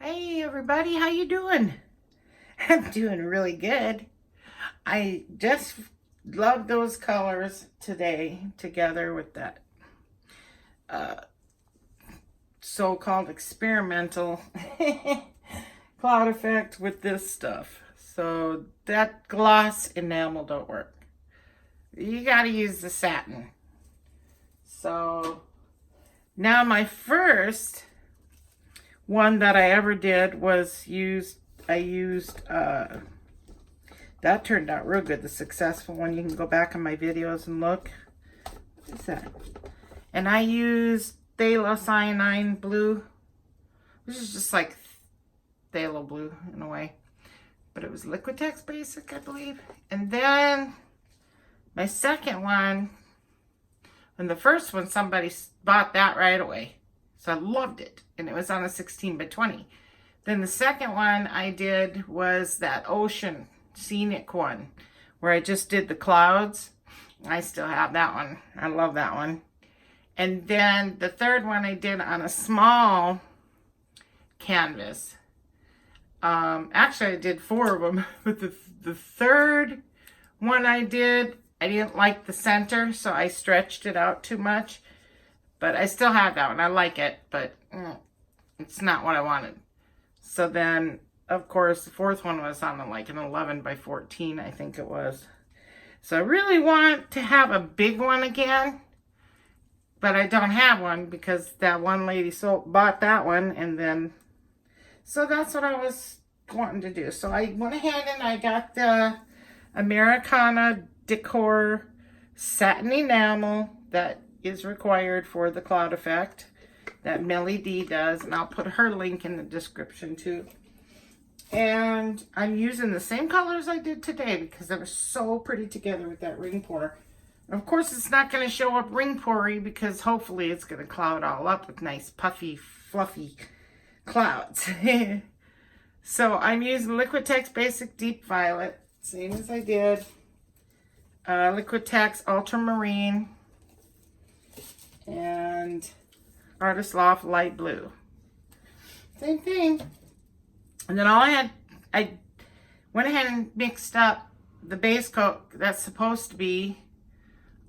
Hey everybody, how you doing? I'm doing really good. I just love those colors today together with that uh, so-called experimental cloud effect with this stuff. So that gloss enamel don't work. You gotta use the satin. So now my first one that I ever did was I used that turned out real good, the successful one. You can go back on my videos and look. What is that? And I used phthalo cyanine blue, which is just like phthalo blue in a way, but it was Liquitex Basic, I believe. And then my second one, and the first one, somebody bought that right away. So I loved it. And it was on a 16 by 20. Then the second one I did was that ocean scenic one where I just did the clouds. I still have that one. I love that one. And then the third one I did on a small canvas. Actually, I did 4 of them. But the third one I didn't like the center, so I stretched it out too much. But I still have that one. I like it, but it's not what I wanted. So then, of course, the fourth one was on like an 11 by 14, I think it was. So I really want to have a big one again, but I don't have one because that one lady bought that one, and then, so that's what I was wanting to do. So I went ahead and I got the Americana Decor satin enamel that is required for the cloud effect that Millie D does, and I'll put her link in the description too. And I'm using the same colors I did today because they were so pretty together with that ring pour. Of course, it's not going to show up ring poury because hopefully it's going to cloud all up with nice puffy, fluffy clouds. So I'm using Liquitex Basic Deep Violet, same as I did. Liquitex Ultramarine and Artist Loft Light Blue. Same thing. And then I went ahead and mixed up the base coat that's supposed to be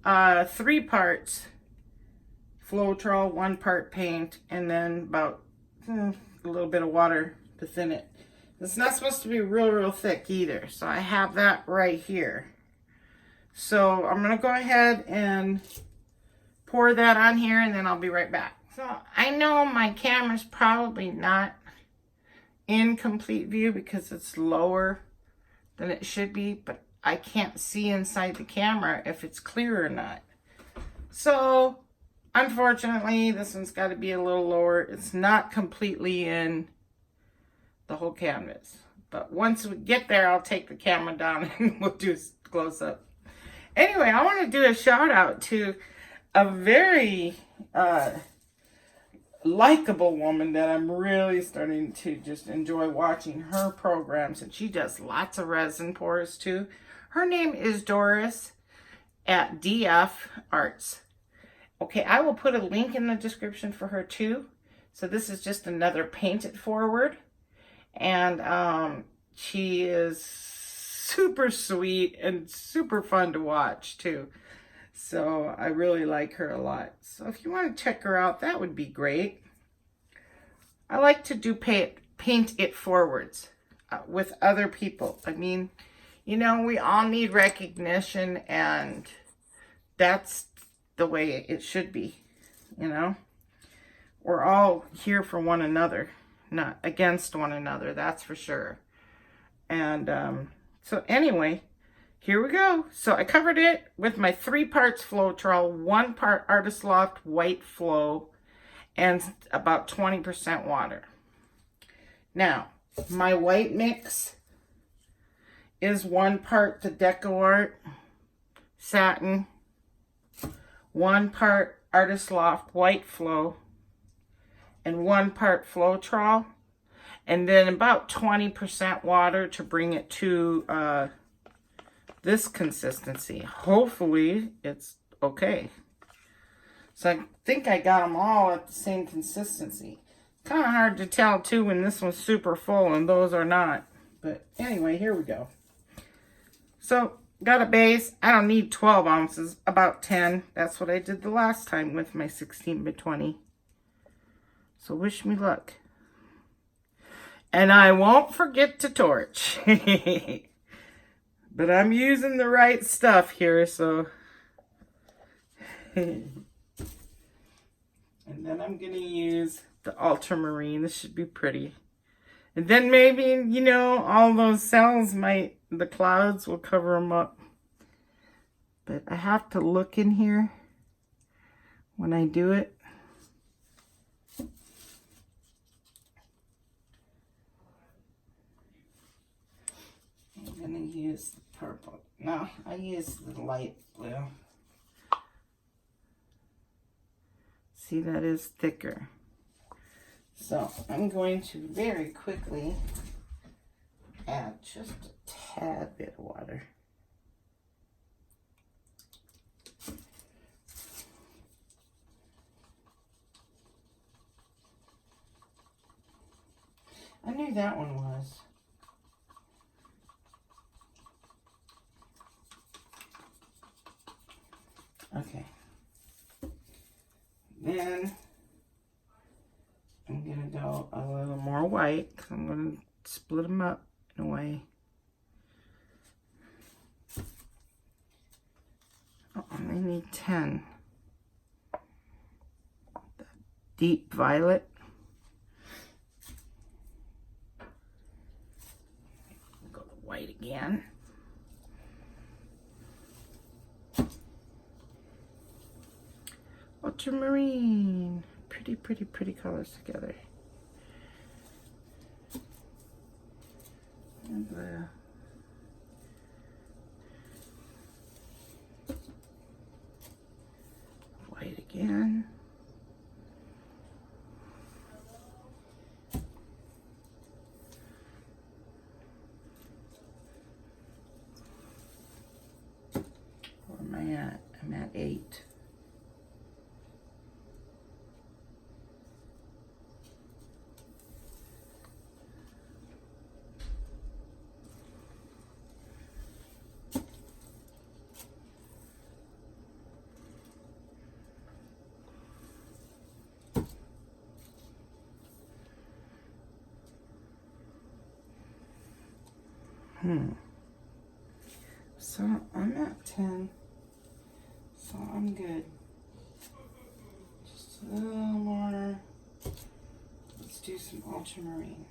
3 parts floetrol, 1 part paint, and then about a little bit of water to thin it. It's not supposed to be real thick either, so I have that right here. So I'm going to go ahead and pour that on here, and then I'll be right back. So I know my camera's probably not in complete view because it's lower than it should be, but I can't see inside the camera if it's clear or not. So unfortunately, this one's got to be a little lower. It's not completely in the whole canvas, but once we get there, I'll take the camera down and we'll do a close-up. Anyway, I want to do a shout out to a very likable woman that I'm really starting to just enjoy watching her programs, and she does lots of resin pours too. Her name is Doris at DF Arts. Okay, I will put a link in the description for her too. So this is just another Paint It Forward, and she is super sweet and super fun to watch too. So I really like her a lot. So if you want to check her out, that would be great. I like to do paint it forwards with other people. I mean, you know, we all need recognition, and that's the way it should be, you know. We're all here for one another, not against one another, that's for sure. And so anyway, here we go. So I covered it with my 3 parts floetrol, 1 part Artist Loft White Flow, and about 20% water. Now, my white mix is 1 part the Deco Art Satin, 1 part Artist Loft White Flow, and 1 part floetrol, and then about 20% water to bring it to this consistency. Hopefully it's okay. So I think I got them all at the same consistency. Kind of hard to tell too when this one's super full and those are not. But anyway, here we go. So, got a base. I don't need 12 ounces, about 10. That's what I did the last time with my 16 by 20. So wish me luck. And I won't forget to torch. But I'm using the right stuff here, so. And then I'm going to use the ultramarine. This should be pretty. And then maybe, you know, all those cells might, the clouds will cover them up. But I have to look in here when I do it. I'm going to use the purple. No, I use the light blue. See, that is thicker. So I'm going to very quickly add just a tad bit of water. I knew that one was. Okay. Then I'm going to go a little more white because I'm going to split them up in a way. Oh, I only need 10. The deep violet. Go to white again. Ultramarine. Pretty, pretty, pretty colors together. And blue. White again. Where am I at? I'm at 8. So I'm at 10, so I'm good. Just a little more. Let's do some ultramarine.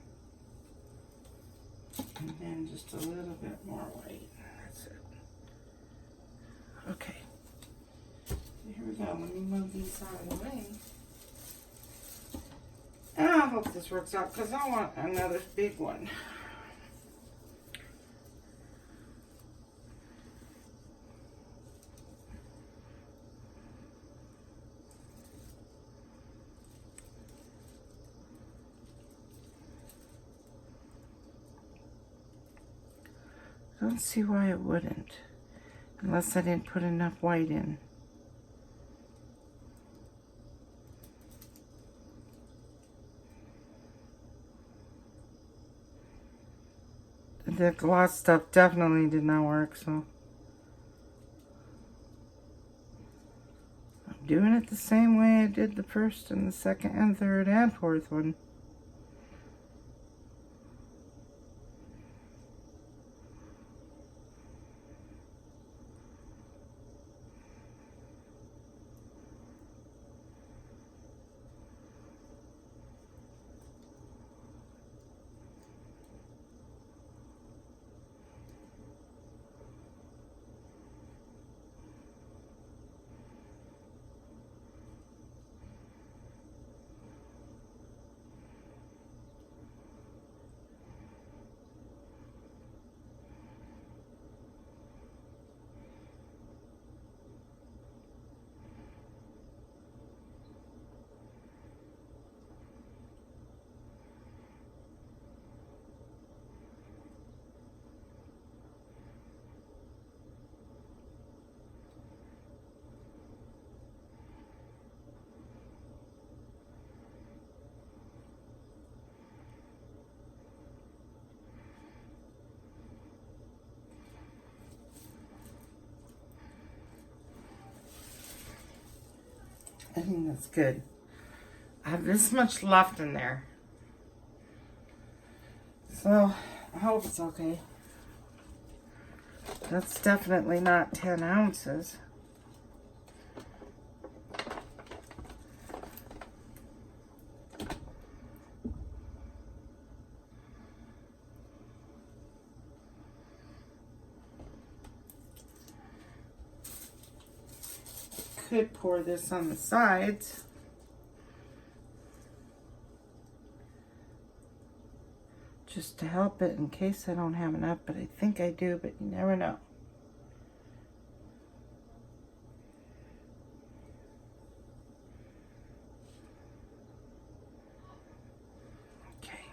And then just a little bit more white. That's it. Okay. So here we go. Let me move these out of the way. And I hope this works out because I want another big one. I don't see why it wouldn't, unless I didn't put enough white in. The gloss stuff definitely did not work, so I'm doing it the same way I did the first and the second and third and fourth one. I think that's good. I have this much left in there. So, I hope it's okay. That's definitely not 10 ounces. Could pour this on the sides. Just to help it in case I don't have enough, but I think I do, but you never know. Okay.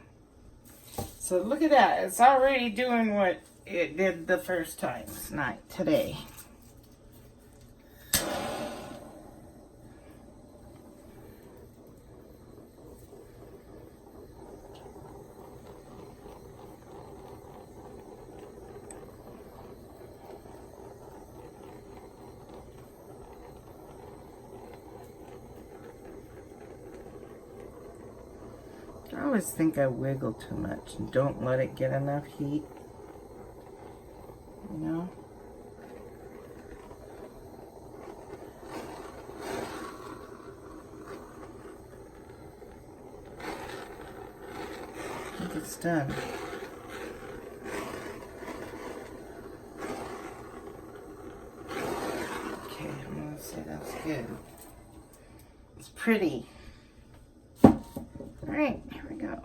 So look at that. It's already doing what it did the first time. It's not today. I always think I wiggle too much and don't let it get enough heat. You know? I think it's done. Okay, I'm gonna say that's good. It's pretty. Alright, here we go.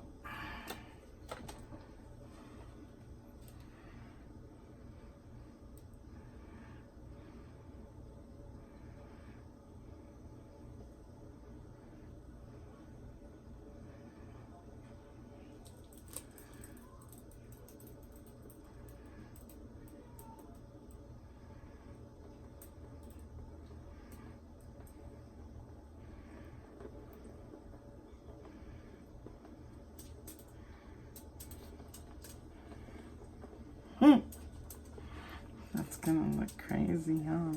That's gonna look crazy, huh?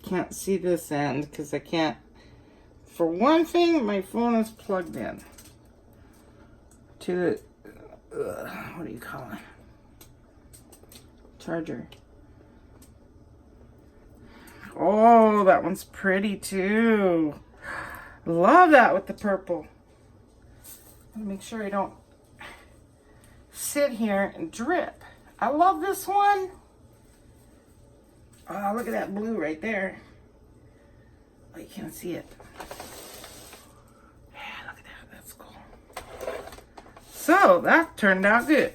Can't see this end because I can't. For one thing, my phone is plugged in to the what do you call it? Charger. Oh, that one's pretty too. Love that with the purple. Make sure I don't sit here and drip. I love this one. Oh, look at that blue right there. Oh, you can't see it. Yeah, look at that. That's cool. So, that turned out good.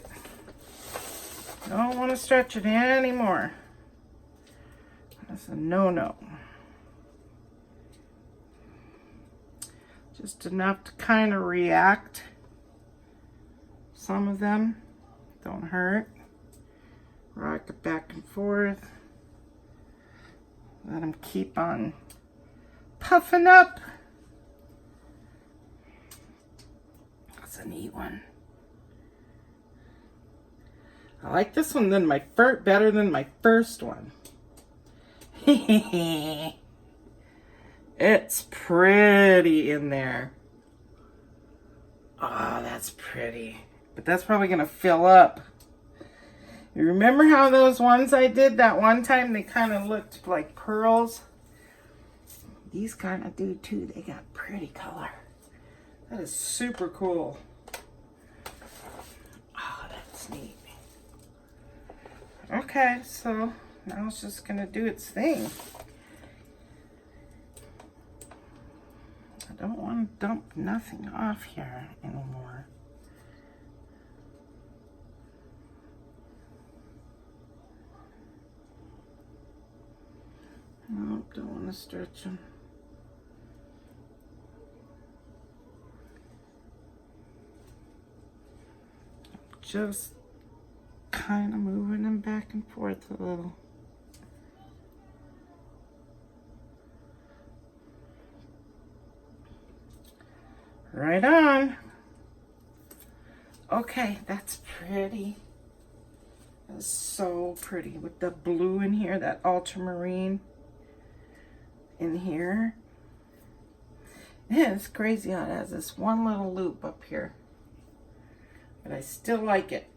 Don't want to stretch it anymore. That's a no-no. Just enough to kind of react. Some of them don't hurt. Rock it back and forth. Let them keep on puffing up. That's a neat one. I like this one better than my first one. It's pretty in there. Oh, that's pretty. But that's probably gonna fill up. You remember how those ones I did that one time, they kind of looked like pearls? These kind of do too. They got pretty color. That is super cool. Oh, that's neat. Okay, so now it's just gonna do its thing. I don't want to dump nothing off here anymore. Nope, don't want to stretch them. Just kind of moving them back and forth a little. Right on. Okay, that's pretty. That's so pretty with the blue in here, that ultramarine in here. Yeah, it's crazy how it has this one little loop up here. But I still like it.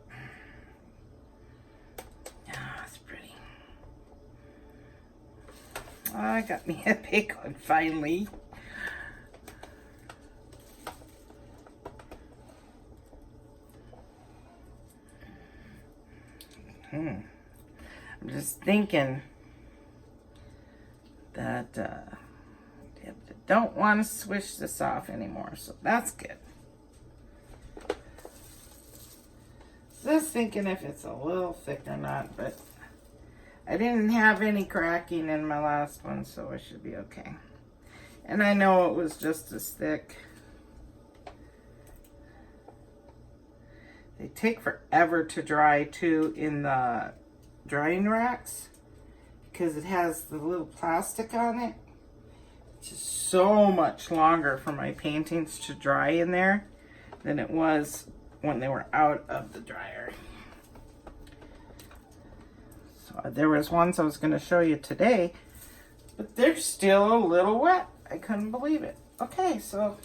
Ah, it's pretty. Oh, I got me a big one finally. I'm just thinking that I don't want to switch this off anymore, so that's good. Just thinking if it's a little thick or not, but I didn't have any cracking in my last one, so it should be okay. And I know it was just as thick. They take forever to dry too in the drying racks because it has the little plastic on it. It's just so much longer for my paintings to dry in there than it was when they were out of the dryer. So there was ones I was going to show you today, but they're still a little wet. I couldn't believe it. Okay, so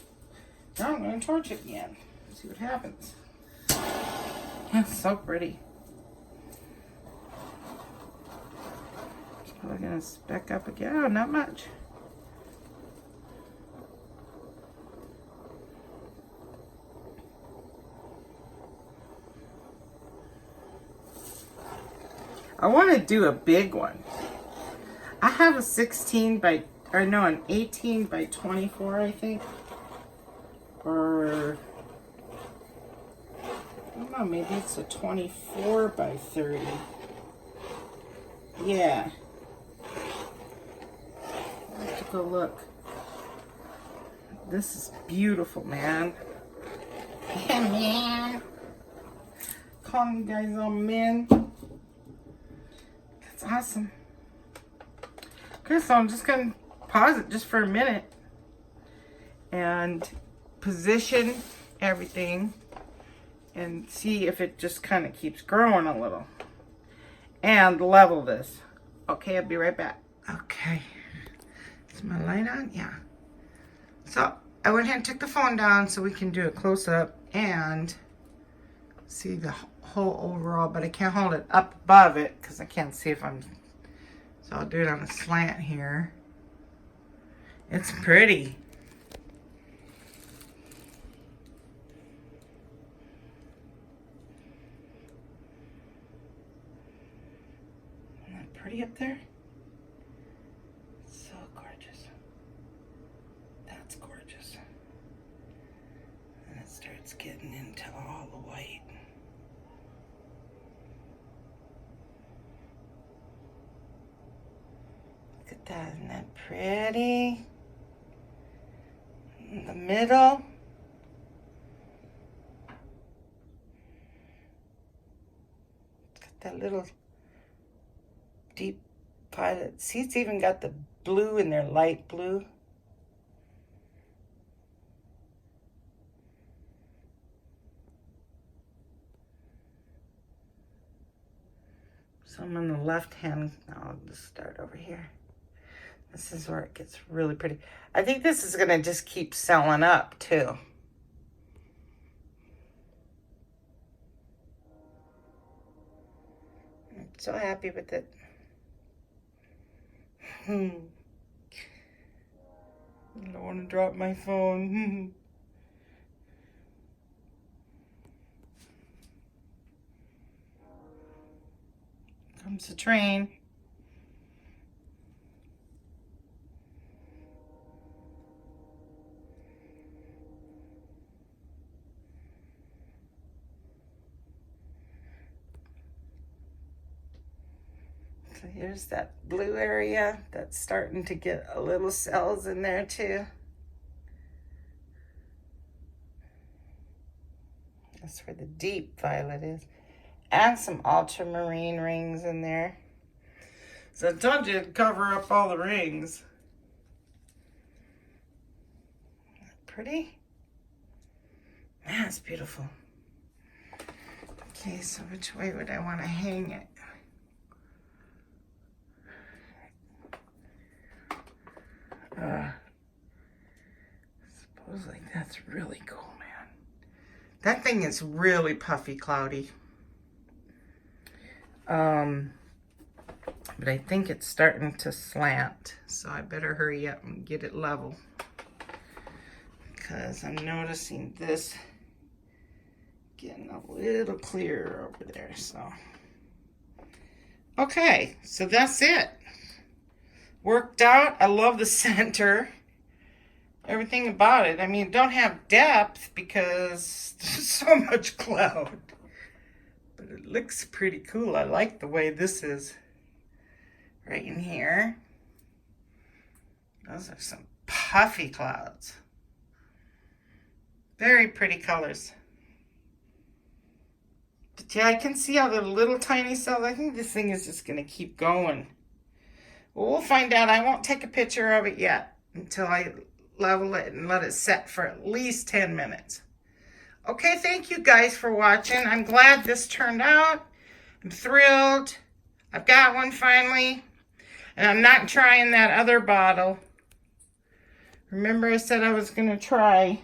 now I'm going to torch it again. See what happens. That's so pretty. We're going to speck up again. Oh, not much. I want to do a big one. I have a 16 by, or no, an 18 by 24, I think. Or, I don't know, maybe it's a 24 by 30. Yeah. I'll have to go look. This is beautiful, man. Yeah, man. Calling you guys all men. That's awesome. Okay, so I'm just going to pause it just for a minute and position everything and see if it just kind of keeps growing a little. And level this. Okay, I'll be right back. Okay. Is my light on? Yeah. So I went ahead and took the phone down so we can do a close-up and see the whole overall, but I can't hold it up above it because I can't see if I'm, so I'll do it on a slant here. It's pretty. Isn't that pretty up there? So gorgeous. That's gorgeous. And it starts getting into all the white. Look at that, isn't that pretty? In the middle. It's got that little deep violet. See, it's even got the blue in there, light blue. So I'm on the left hand. I'll just start over here. This is where it gets really pretty. I think this is gonna just keep selling up too. I'm so happy with it. I don't want to drop my phone. Comes the train. So here's that blue area that's starting to get a little cells in there too. That's where the deep violet is. And some ultramarine rings in there. So I told you to cover up all the rings. Pretty? That's beautiful. Okay, so which way would I want to hang it? Suppose like that's really cool, man. That thing is really puffy cloudy. But I think it's starting to slant, so I better hurry up and get it level, because I'm noticing this getting a little clearer over there. So okay, so that's it. Worked out. I love the center, everything about it. I mean, don't have depth because there's so much cloud, but it looks pretty cool. I like the way this is right in here. Those are some puffy clouds. Very pretty colors. But yeah, I can see all the little tiny cells. I think this thing is just going to keep going. Well, we'll find out. I won't take a picture of it yet until I level it and let it set for at least 10 minutes. Okay, thank you guys for watching. I'm glad this turned out. I'm thrilled. I've got one finally. And I'm not trying that other bottle. Remember I said I was going to try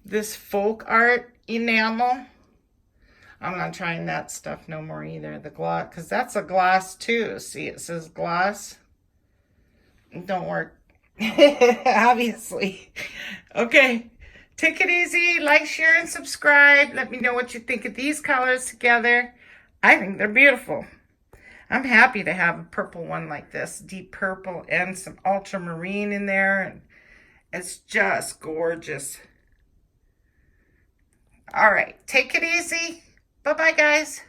this folk art enamel. I'm not trying that stuff no more either. The gloss, because that's a gloss too. See, it says gloss. It don't work. Obviously. Okay. Take it easy. Like, share, and subscribe. Let me know what you think of these colors together. I think they're beautiful. I'm happy to have a purple one like this, deep purple, and some ultramarine in there, and it's just gorgeous. All right, take it easy. Bye-bye, guys.